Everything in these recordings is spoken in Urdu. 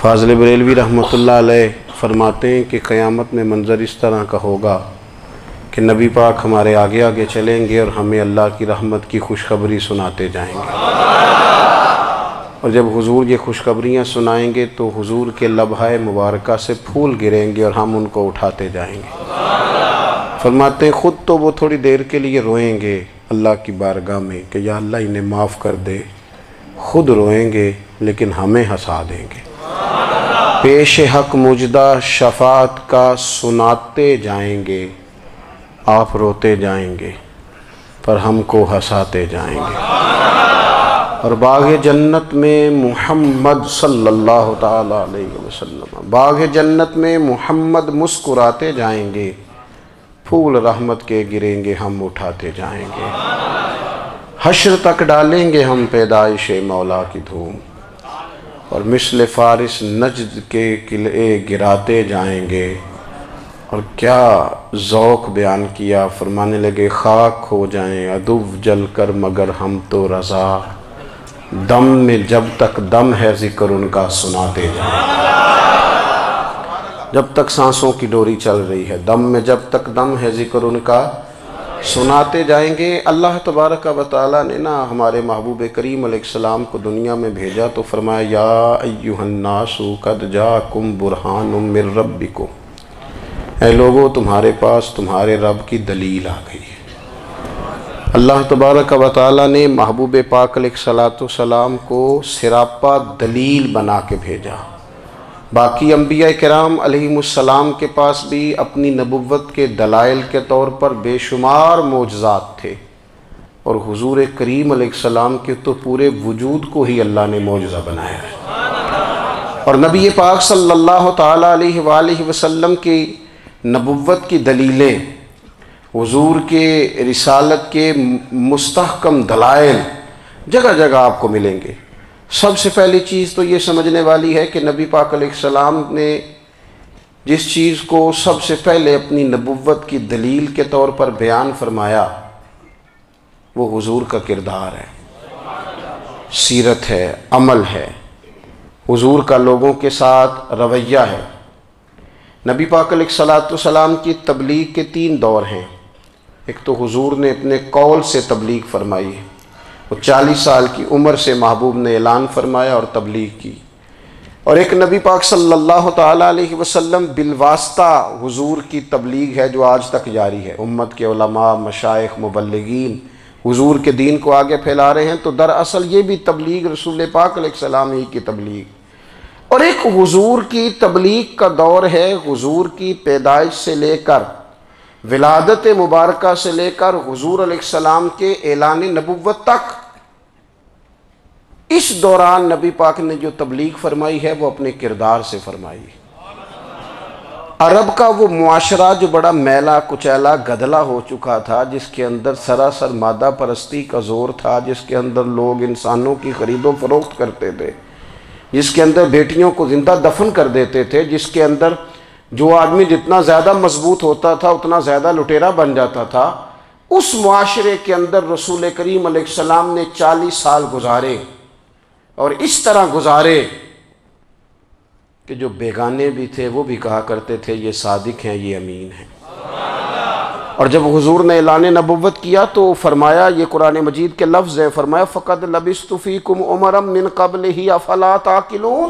فاضل بریلوی رحمۃ اللہ علیہ فرماتے ہیں کہ قیامت میں منظر اس طرح کا ہوگا کہ نبی پاک ہمارے آگے آگے چلیں گے اور ہمیں اللہ کی رحمت کی خوشخبری سناتے جائیں گے، اور جب حضور یہ خوشخبریاں سنائیں گے تو حضور کے لبہائے مبارکہ سے پھول گریں گے اور ہم ان کو اٹھاتے جائیں گے۔ فرماتے ہیں خود تو وہ تھوڑی دیر کے لیے روئیں گے اللہ کی بارگاہ میں کہ یا اللہ انہیں معاف کر دے، خود روئیں گے لیکن ہمیں ہنسا دیں گے۔ پیش حق مجدہ شفاعت کا سناتے جائیں گے، آپ روتے جائیں گے پر ہم کو ہنساتے جائیں گے۔ اور باغ جنت میں محمد صلی اللہ تعالی علیہ وسلم، باغ جنت میں محمد مسکراتے جائیں گے، پھول رحمت کے گریں گے ہم اٹھاتے جائیں گے۔ حشر تک ڈالیں گے ہم پیدائش مولا کی دھوم، اور مثل فارس نجد کے قلعے گراتے جائیں گے۔ اور کیا ذوق بیان کیا، فرمانے لگے خاک ہو جائیں عدو جل کر مگر ہم تو رضا، دم میں جب تک دم ہے ذکر ان کا سناتے جائیں گے۔ جب تک سانسوں کی ڈوری چل رہی ہے، دم میں جب تک دم ہے ذکر ان کا سناتے جائیں گے۔ اللہ تبارک و تعالیٰ نے نا ہمارے محبوب کریم علیہ السلام کو دنیا میں بھیجا تو فرمایا یا ایھا الناس قد جاءکم برہان من ربکم، اے لوگو تمہارے پاس تمہارے رب کی دلیل آ گئی ہے۔ اللہ تبارک و تعالیٰ نے محبوب پاک علیہ السلام کو سراپا دلیل بنا کے بھیجا۔ باقی انبیاء کرام علیہم السلام کے پاس بھی اپنی نبوت کے دلائل کے طور پر بے شمار معجزات تھے، اور حضور کریم علیہ السلام کے تو پورے وجود کو ہی اللہ نے معجزہ بنایا ہے۔ اور نبی پاک صلی اللہ تعالیٰ علیہ وآلہ وسلم کی نبوت کی دلیلیں، حضور کے رسالت کے مستحکم دلائل جگہ جگہ آپ کو ملیں گے۔ سب سے پہلی چیز تو یہ سمجھنے والی ہے کہ نبی پاک علیہ السلام نے جس چیز کو سب سے پہلے اپنی نبوت کی دلیل کے طور پر بیان فرمایا وہ حضور کا کردار ہے، سیرت ہے، عمل ہے، حضور کا لوگوں کے ساتھ رویہ ہے۔ نبی پاک علیہ السلام کی تبلیغ کے 3 دور ہیں۔ ایک تو حضور نے اپنے قول سے تبلیغ فرمائی ہے، وہ 40 سال کی عمر سے محبوب نے اعلان فرمایا اور تبلیغ کی۔ اور ایک نبی پاک صلی اللہ تعالیٰ علیہ وسلم بالواسطہ حضور کی تبلیغ ہے جو آج تک جاری ہے۔ امت کے علماء، مشائخ، مبلغین حضور کے دین کو آگے پھیلا رہے ہیں، تو دراصل یہ بھی تبلیغ رسول پاک علیہ السلام ہی کی تبلیغ۔ اور ایک حضور کی تبلیغ کا دور ہے، حضور کی پیدائش سے لے کر ولادت مبارکہ سے لے کر حضور علیہ السلام کے اعلان نبوت تک۔ اس دوران نبی پاک نے جو تبلیغ فرمائی ہے وہ اپنے کردار سے فرمائی ہے۔ عرب کا وہ معاشرہ جو بڑا میلا کچیلا گدلا ہو چکا تھا، جس کے اندر سراسر مادہ پرستی کا زور تھا، جس کے اندر لوگ انسانوں کی خرید و فروخت کرتے تھے، جس کے اندر بیٹیوں کو زندہ دفن کر دیتے تھے، جس کے اندر جو آدمی جتنا زیادہ مضبوط ہوتا تھا اتنا زیادہ لٹیرا بن جاتا تھا، اس معاشرے کے اندر رسول کریم علیہ السلام نے 40 سال گزارے، اور اس طرح گزارے کہ جو بیگانے بھی تھے وہ بھی کہا کرتے تھے یہ صادق ہیں، یہ امین ہیں۔ اور جب حضور نے اعلان نبوت کیا تو فرمایا، یہ قرآن مجید کے لفظ ہے، فرمایا فَقَدْ لَبِثْتُ فِيكُمْ عُمَرًا مِّن قَبْلِهِ أَفَلَا تَعْقِلُونَ،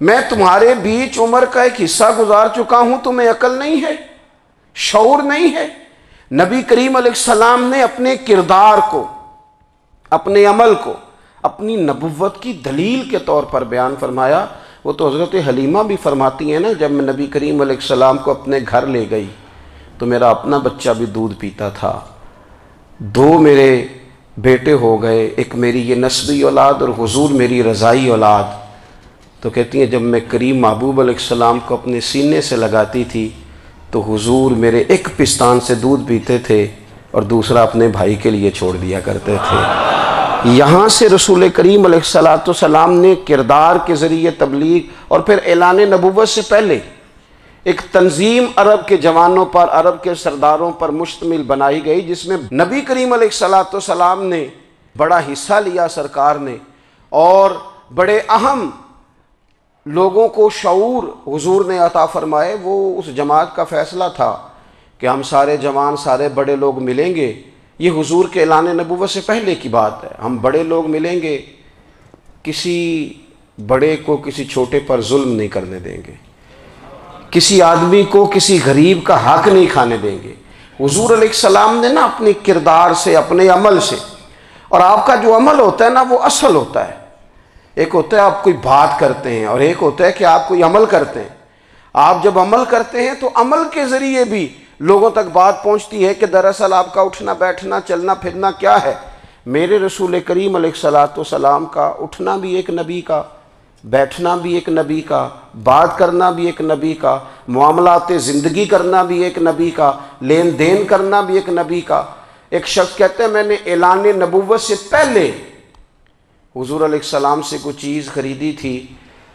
میں تمہارے بیچ عمر کا ایک حصہ گزار چکا ہوں، تمہیں عقل نہیں ہے، شعور نہیں ہے۔ نبی کریم علیہ السلام نے اپنے کردار کو، اپنے عمل کو اپنی نبوت کی دلیل کے طور پر بیان فرمایا۔ وہ تو حضرت حلیمہ بھی فرماتی ہیں نا، جب میں نبی کریم علیہ السلام کو اپنے گھر لے گئی تو میرا اپنا بچہ بھی دودھ پیتا تھا، 2 میرے بیٹے ہو گئے، ایک میری یہ نسبی اولاد اور حضور میری رضائی اولاد۔ تو کہتی ہیں جب میں کریم محبوب علیہ السلام کو اپنے سینے سے لگاتی تھی تو حضور میرے ایک پستان سے دودھ پیتے تھے اور دوسرا اپنے بھائی کے لیے چھوڑ دیا کرتے تھے۔ یہاں سے رسول کریم علیہ السلام نے کردار کے ذریعے تبلیغ، اور پھر اعلان نبوت سے پہلے ایک تنظیم عرب کے جوانوں پر، عرب کے سرداروں پر مشتمل بنائی گئی، جس میں نبی کریم علیہ السلام نے بڑا حصہ لیا سرکار نے، اور بڑے اہم لوگوں کو شعور حضور نے عطا فرمائے، وہ اس جماعت کا فیصلہ تھا کہ ہم سارے جوان، سارے بڑے لوگ ملیں گے۔ یہ حضور کے اعلان نبوت سے پہلے کی بات ہے۔ ہم بڑے لوگ ملیں گے، کسی بڑے کو کسی چھوٹے پر ظلم نہیں کرنے دیں گے، کسی آدمی کو کسی غریب کا حق نہیں کھانے دیں گے۔ حضور علیہ السلام نے نا اپنے کردار سے، اپنے عمل سے، اور آپ کا جو عمل ہوتا ہے نا وہ اصل ہوتا ہے۔ ایک ہوتا ہے آپ کوئی بات کرتے ہیں اور ایک ہوتا ہے کہ آپ کوئی عمل کرتے ہیں۔ آپ جب عمل کرتے ہیں تو عمل کے ذریعے بھی لوگوں تک بات پہنچتی ہے کہ دراصل آپ کا اٹھنا بیٹھنا چلنا پھرنا کیا ہے۔ میرے رسول کریم علیہ السلام کا اٹھنا بھی ایک نبی کا، بیٹھنا بھی ایک نبی کا، بات کرنا بھی ایک نبی کا، معاملات زندگی کرنا بھی ایک نبی کا، لین دین کرنا بھی ایک نبی کا۔ ایک شخص کہتے ہیں میں نے اعلان نبوت سے پہلے حضور علیہ السلام سے کوئی چیز خریدی تھی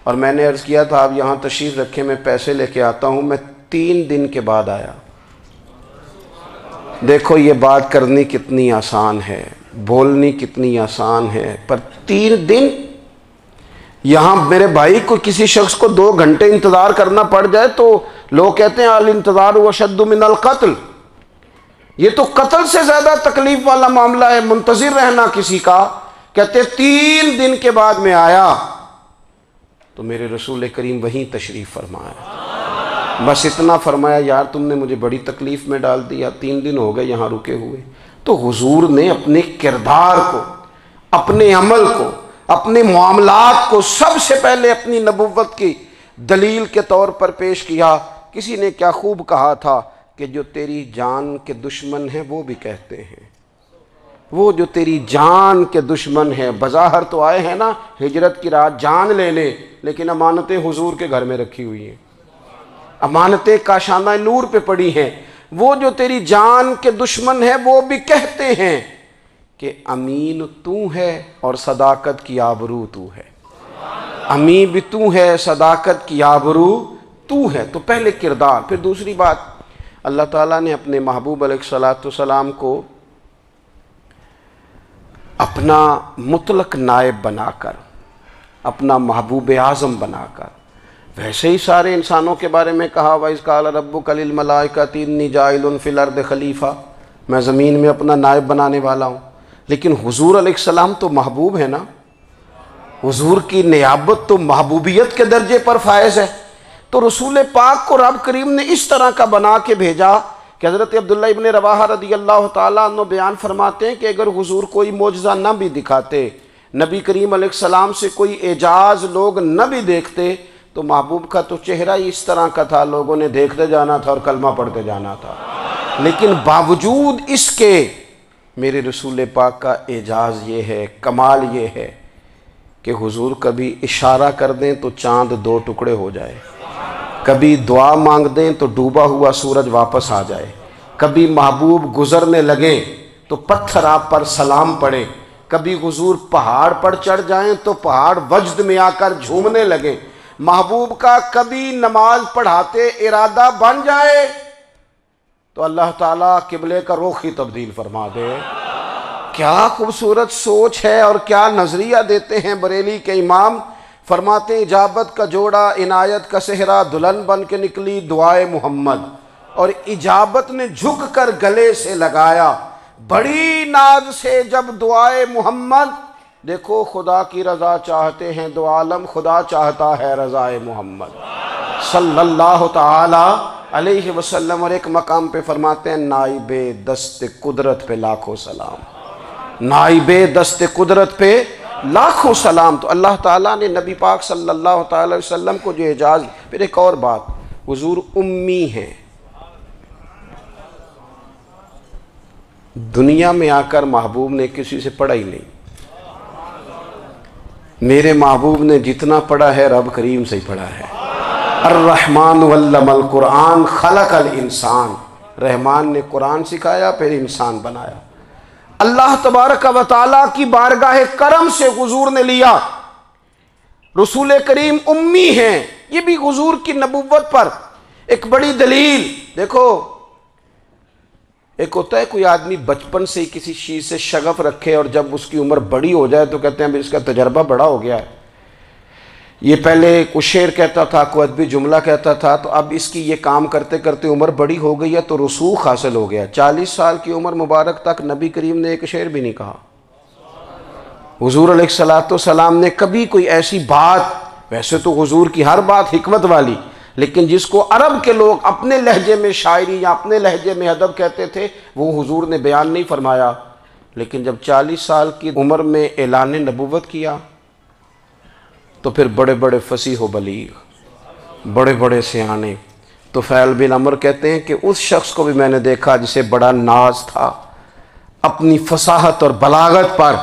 اور میں نے عرض کیا تھا آپ یہاں تشریف رکھیں، میں پیسے لے کے آتا ہوں۔ میں 3 دن کے بعد آیا۔ دیکھو یہ بات کرنی کتنی آسان ہے، بولنی کتنی آسان ہے، پر 3 دن یہاں میرے بھائی کو کسی شخص کو 2 گھنٹے انتظار کرنا پڑ جائے تو لوگ کہتے ہیں الانتظار اشد من القتل، یہ تو قتل سے زیادہ تکلیف والا معاملہ ہے منتظر رہنا کسی کا۔ کہتے 3 دن کے بعد میں آیا تو میرے رسول کریم وہیں تشریف فرمایا۔ بس اتنا فرمایا یار تم نے مجھے بڑی تکلیف میں ڈال دیا، 3 دن ہو گئے یہاں رکے ہوئے۔ تو حضور نے اپنے کردار کو، اپنے عمل کو، اپنے معاملات کو سب سے پہلے اپنی نبوت کی دلیل کے طور پر پیش کیا۔ کسی نے کیا خوب کہا تھا کہ جو تیری جان کے دشمن ہیں وہ بھی کہتے ہیں، وہ جو تیری جان کے دشمن ہیں، بظاہر تو آئے ہیں نا ہجرت کی رات جان لینے، لیکن امانتیں حضور کے گھر میں رکھی ہوئی ہیں، امانتیں کاشانہ نور پہ پڑی ہیں۔ وہ جو تیری جان کے دشمن ہیں وہ بھی کہتے ہیں کہ امین تو ہے اور صداقت کی آبرو تو ہے، امین بھی تو ہے، صداقت کی آبرو تو ہے۔ تو پہلے کردار، پھر دوسری بات، اللہ تعالیٰ نے اپنے محبوب علیہ السلام کو اپنا مطلق نائب بنا کر، اپنا محبوب اعظم بنا کر، ویسے ہی سارے انسانوں کے بارے میں کہا وَإِذْ قَالَ رَبُّكَ لِلْمَلَائِكَةِ إِنِّي جَاعِلٌ فِي الْأَرْضِ خلیفہ، میں زمین میں اپنا نائب بنانے والا ہوں۔ لیکن حضور علیہ السلام تو محبوب ہے نا، حضور کی نیابت تو محبوبیت کے درجے پر فائز ہے۔ تو رسول پاک کو رب کریم نے اس طرح کا بنا کے بھیجا کہ حضرت عبداللہ ابن رواحہ رضی اللہ تعالیٰ عنہ بیان فرماتے ہیں کہ اگر حضور کوئی معجزہ نہ بھی دکھاتے، نبی کریم علیہ السلام سے کوئی اعجاز لوگ نہ بھی دیکھتے، تو محبوب کا تو چہرہ ہی اس طرح کا تھا، لوگوں نے دیکھتے جانا تھا اور کلمہ پڑھتے جانا تھا۔ لیکن باوجود اس کے میرے رسول پاک کا اعجاز یہ ہے، کمال یہ ہے کہ حضور کبھی اشارہ کر دیں تو چاند 2 ٹکڑے ہو جائے، کبھی دعا مانگ دیں تو ڈوبا ہوا سورج واپس آ جائے، کبھی محبوب گزرنے لگیں تو پتھر آپ پر سلام پڑے، کبھی حضور پہاڑ پر چڑھ جائیں تو پہاڑ وجد میں آ کر جھومنے لگیں، محبوب کا کبھی نماز پڑھاتے ارادہ بن جائے تو اللہ تعالیٰ قبلے کا رخ ہی تبدیل فرما دے۔ کیا خوبصورت سوچ ہے اور کیا نظریہ دیتے ہیں بریلی کے امام۔ فرماتے ہیں اجابت کا جوڑا عنایت کا صحرا، دلہن بن کے نکلی دعائے محمد، اور اجابت نے جھک کر گلے سے لگایا بڑی ناز سے جب دعائے محمد۔ دیکھو خدا کی رضا چاہتے ہیں دو عالم، خدا چاہتا ہے رضائے محمد صلی اللہ تعالی علیہ وسلم۔ اور ایک مقام پہ فرماتے ہیں نائب دست قدرت پہ لاکھوں سلام، نائب دست قدرت پہ لاکھوں سلام۔ تو اللہ تعالیٰ نے نبی پاک صلی اللہ تعالی علیہ وسلم کو جو اعجاز۔ پھر ایک اور بات، حضور امی ہیں، دنیا میں آ کر محبوب نے کسی سے پڑھا ہی نہیں۔ میرے محبوب نے جتنا پڑھا ہے رب کریم سے ہی پڑھا ہے۔ الرحمن علم القرآن خلق الانسان، رحمان نے قرآن سکھایا پھر انسان بنایا۔ اللہ تبارک و تعالیٰ کی بارگاہ کرم سے حضور نے لیا۔ رسول کریم امی ہیں، یہ بھی حضور کی نبوت پر ایک بڑی دلیل۔ دیکھو ایک ہوتا ہے کوئی آدمی بچپن سے ہی کسی چیز سے شغف رکھے اور جب اس کی عمر بڑی ہو جائے تو کہتے ہیں اس کا تجربہ بڑا ہو گیا ہے، یہ پہلے کچھ شعر کہتا تھا، کوئی ادبی جملہ کہتا تھا، تو اب اس کی یہ کام کرتے کرتے عمر بڑی ہو گئی ہے تو رسوخ حاصل ہو گیا۔ 40 سال کی عمر مبارک تک نبی کریم نے ایک شعر بھی نہیں کہا۔ حضور علیہ السلام نے کبھی کوئی ایسی بات، ویسے تو حضور کی ہر بات حکمت والی، لیکن جس کو عرب کے لوگ اپنے لہجے میں شاعری یا اپنے لہجے میں ادب کہتے تھے، وہ حضور نے بیان نہیں فرمایا۔ لیکن جب 40 سال کی عمر میں اعلان نبوت کیا تو پھر بڑے بڑے فصیح و بلیغ، بڑے بڑے سیانے طفیل بن عمر کہتے ہیں کہ اس شخص کو بھی میں نے دیکھا جسے بڑا ناز تھا اپنی فصاحت اور بلاغت پر،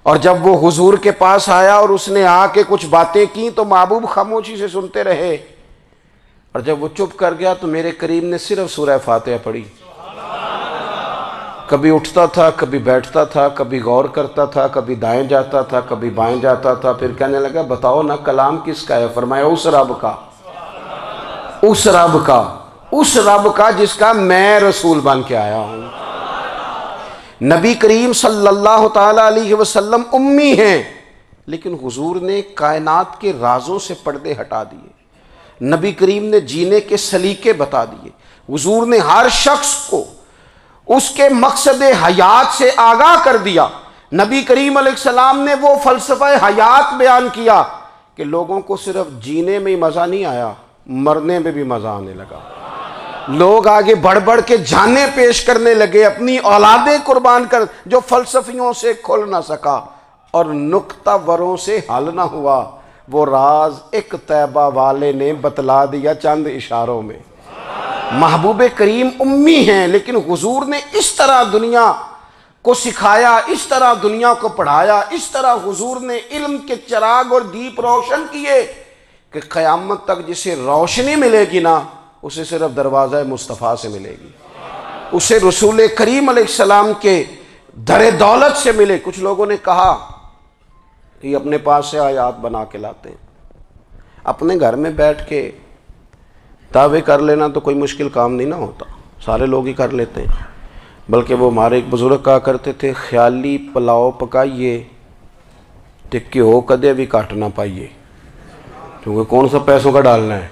اور جب وہ حضور کے پاس آیا اور اس نے آ کے کچھ باتیں کی تو محبوب خاموشی سے سنتے رہے، اور جب وہ چپ کر گیا تو میرے کریم نے صرف سورہ فاتحہ پڑھی۔ کبھی اٹھتا تھا، کبھی بیٹھتا تھا، کبھی غور کرتا تھا، کبھی دائیں جاتا تھا، کبھی بائیں جاتا تھا، پھر کہنے لگا بتاؤ نا کلام کس کا ہے؟ فرمایا اس رب کا، اس رب کا، اس رب کا جس کا میں رسول بن کے آیا ہوں۔ نبی کریم صلی اللہ تعالیٰ علیہ وسلم امی ہیں، لیکن حضور نے کائنات کے رازوں سے پردے ہٹا دیے، نبی کریم نے جینے کے سلیقے بتا دیے، حضور نے ہر شخص کو اس کے مقصد حیات سے آگاہ کر دیا۔ نبی کریم علیہ السلام نے وہ فلسفہ حیات بیان کیا کہ لوگوں کو صرف جینے میں ہی مزہ نہیں آیا، مرنے میں بھی مزہ آنے لگا۔ لوگ آگے بڑھ بڑھ کے جانیں پیش کرنے لگے، اپنی اولادیں قربان کر، جو فلسفیوں سے کھل نہ سکا اور نکتہ وروں سے حل نہ ہوا، وہ راز ایک طیبہ والے نے بتلا دیا چند اشاروں میں۔ محبوب کریم امی ہیں، لیکن حضور نے اس طرح دنیا کو سکھایا، اس طرح دنیا کو پڑھایا، اس طرح حضور نے علم کے چراغ اور دیپ روشن کیے کہ قیامت تک جسے روشنی ملے گی نا، اسے صرف دروازہ مصطفیٰ سے ملے گی، اسے رسول کریم علیہ السلام کے در دولت سے ملے۔ کچھ لوگوں نے کہا کہ اپنے پاس سے آیات بنا کے لاتے ہیں، اپنے گھر میں بیٹھ کے دعوے کر لینا تو کوئی مشکل کام نہیں نہ ہوتا، سارے لوگ ہی کر لیتے ہیں۔ بلکہ وہ ہمارے ایک بزرگ کہا کرتے تھے، خیالی پلاؤ پکائیے تے گھیو کدے بھی کٹ نہ پائیے، کیونکہ کون سا پیسوں کا ڈالنا ہے،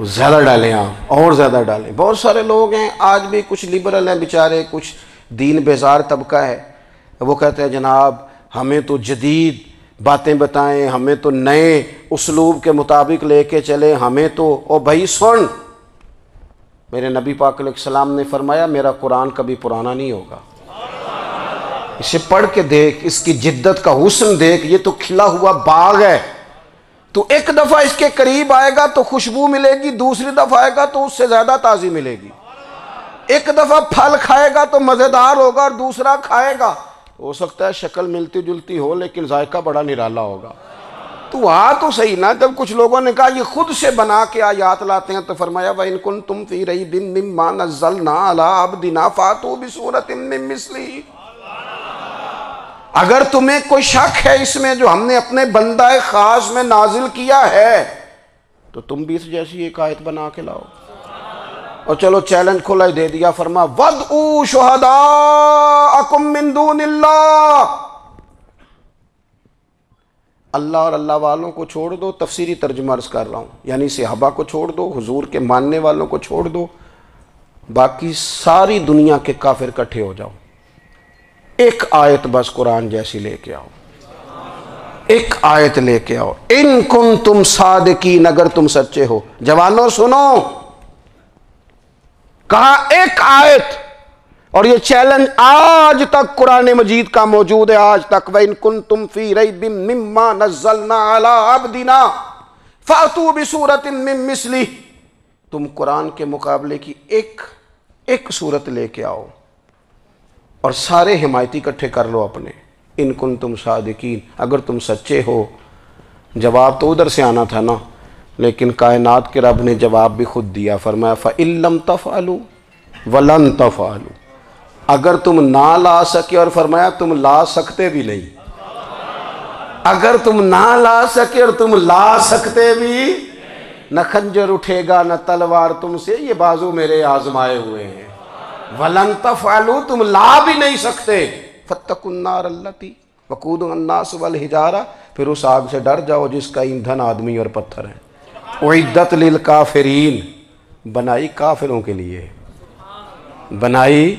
زیادہ ڈالیں آپ، اور زیادہ ڈالیں۔ بہت سارے لوگ ہیں آج بھی، کچھ لبرل ہیں بیچارے، کچھ دین بیزار طبقہ ہے، وہ کہتے ہیں جناب ہمیں تو جدید باتیں بتائیں، ہمیں تو نئے اسلوب کے مطابق لے کے چلیں، ہمیں تو او بھائی سن، میرے نبی پاک علیہ السلام نے فرمایا میرا قرآن کبھی پرانا نہیں ہوگا، اسے پڑھ کے دیکھ، اس کی جدت کا حسن دیکھ، یہ تو کھلا ہوا باغ ہے، تو ایک دفعہ اس کے قریب آئے گا تو خوشبو ملے گی، دوسری دفعہ آئے گا تو اس سے زیادہ تازی ملے گی، ایک دفعہ پھل کھائے گا تو مزیدار ہوگا اور دوسرا کھائے گا ہو سکتا ہے شکل ملتی جلتی ہو لیکن ذائقہ بڑا نرالا ہوگا۔ تو تو صحیح نا، جب کچھ لوگوں نے کہا یہ خود سے بنا کے آیات لاتے ہیں تو فرمایا وَإِن كُنتُمْ فِي رَيْبٍ مِّمَّا نَزَّلْنَا عَلَىٰ عَبْدِنَا فَأْتُوا بِسُورَةٍ مِّن مِّثْلِهِ، اگر تمہیں کوئی شک ہے اس میں جو ہم نے اپنے بندہ خاص میں نازل کیا ہے تو تم بھی اس جیسی ایک آیت بنا کے لاؤ۔ اور چلو چیلنج کھلا ہی دے دیا، فرما وَادْعُوا شُهَدَاءَكُم مِّن دُونِ اللَّهِ، اللہ اور اللہ والوں کو چھوڑ دو، تفسیری ترجمہ عرض کر رہا ہوں، یعنی صحابہ کو چھوڑ دو، حضور کے ماننے والوں کو چھوڑ دو، باقی ساری دنیا کے کافر کٹھے ہو جاؤ، ایک آیت بس قرآن جیسی لے کے آؤ، ایک آیت لے کے آؤ، ان کنتم صادقین، اگر تم سچے ہو۔ جوانوں سنو، کہا ایک آیت، اور یہ چیلنج آج تک قرآن مجید کا موجود ہے، آج تک وَإِن كُنتُمْ فِي رَيْبٍ مِّمَّا نَزَّلْنَا عَلَىٰ عَبْدِنَا فَأْتُوا بِسُورَةٍ مِّن مِّثْلِهِ، تم قرآن کے مقابلے کی ایک صورت لے کے آؤ اور سارے حمایتی اکٹھے کر لو اپنے، ان کنتم صادقین، اگر تم سچے ہو۔ جواب تو ادھر سے آنا تھا نا، لیکن کائنات کے رب نے جواب بھی خود دیا، فرمایا فَإِن لَّمْ تَفْعَلُوا وَلَن تَفْعَلُوا، اگر تم نہ لا سکے، اور فرمایا تم لا سکتے بھی نہیں، اگر تم نہ لا سکے اور تم لا سکتے بھی، نہ خنجر اٹھے گا نہ تلوار تم سے، یہ بازو میرے آزمائے ہوئے ہیں، وَلَن تَفْعَلُوا، تم لا بھی نہیں سکتے، فَاتَّقُوا النَّارَ الَّتِي وَقُودُهَا النَّاسُ وَالْحِجَارَةُ، پھر اس آگ سے ڈر جاؤ جس کا ایندھن آدمی اور پتھر ہے۔ اعدت للکافرین، بنائی کافروں کے لیے، بنائی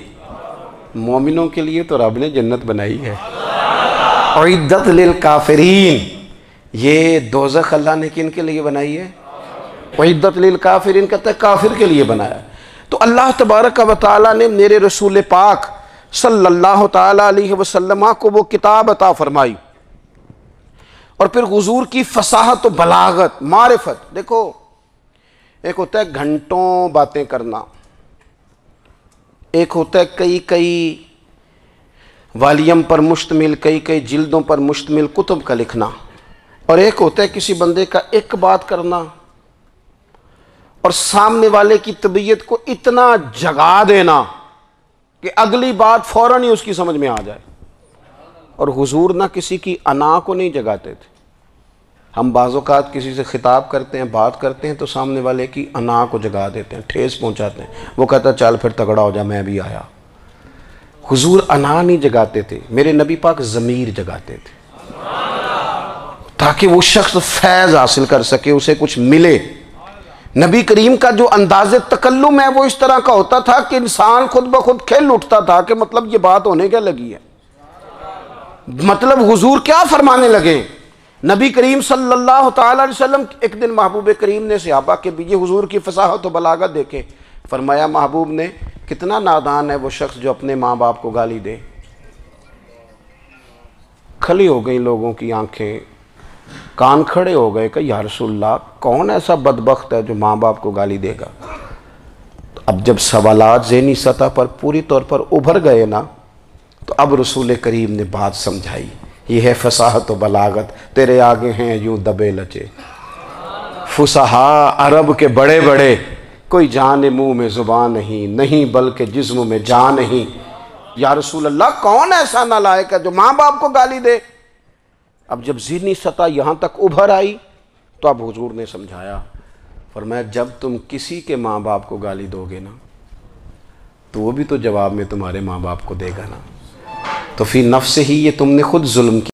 مومنوں کے لیے تو رب نے جنت بنائی ہے۔ اعدت للکافرین، یہ دوزخ اللہ نے کن کے لیے بنائی ہے؟ اعدت للکافرین کہتا ہے کافر کے لیے بنایا۔ تو اللہ تبارک و تعالیٰ نے میرے رسول پاک صلی اللہ تعالیٰ علیہ وسلم کو وہ کتاب عطا فرمائی، اور پھر حضور کی فصاحت و بلاغت، معرفت۔ دیکھو ایک ہوتا ہے گھنٹوں باتیں کرنا، ایک ہوتا ہے کئی والیم پر مشتمل، کئی جلدوں پر مشتمل کتب کا لکھنا، اور ایک ہوتا ہے کسی بندے کا ایک بات کرنا اور سامنے والے کی طبیعت کو اتنا جگا دینا کہ اگلی بات فوراً ہی اس کی سمجھ میں آ جائے۔ اور حضور نہ کسی کی انا کو نہیں جگاتے تھے۔ ہم بعض اوقات کسی سے خطاب کرتے ہیں، بات کرتے ہیں تو سامنے والے کی انا کو جگا دیتے ہیں، ٹھیس پہنچاتے ہیں، وہ کہتا ہے چل پھر تگڑا ہو جا میں بھی آیا۔ حضور انا نہیں جگاتے تھے، میرے نبی پاک ضمیر جگاتے تھے تاکہ وہ شخص فیض حاصل کر سکے، اسے کچھ ملے۔ نبی کریم کا جو انداز تکلم ہے وہ اس طرح کا ہوتا تھا کہ انسان خود بخود کھل اٹھتا تھا کہ مطلب یہ بات ہونے کیا لگی ہے، مطلب حضور کیا فرمانے لگے۔ نبی کریم صلی اللہ تعالیٰ علیہ وسلم، ایک دن محبوب کریم نے صحابہ کے بھی یہ حضور کی فصاحت و بلاغت دیکھے، فرمایا محبوب نے کتنا نادان ہے وہ شخص جو اپنے ماں باپ کو گالی دے۔ کھلی ہو گئی لوگوں کی آنکھیں، کان کھڑے ہو گئے کہ یا رسول اللہ کون ایسا بدبخت ہے جو ماں باپ کو گالی دے گا۔ اب جب سوالات ذہنی سطح پر پوری طور پر ابھر گئے نا، تو اب رسول کریم نے بات سمجھائی۔ یہ ہے فصاحت و بلاغت، تیرے آگے ہیں یوں دبے لچے فصحاء عرب کے بڑے بڑے، کوئی جان منہ میں زبان نہیں بلکہ جسم میں جان نہیں۔ یا رسول اللہ کون ایسا نالائق ہے جو ماں باپ کو گالی دے؟ اب جب ذہنی سطح یہاں تک ابھر آئی تو اب حضور نے سمجھایا، فرمایا جب تم کسی کے ماں باپ کو گالی دو گے نا تو وہ بھی تو جواب میں تمہارے ماں باپ کو دے گا نا، تو فی نفس ہی یہ تم نے خود ظلم کیا۔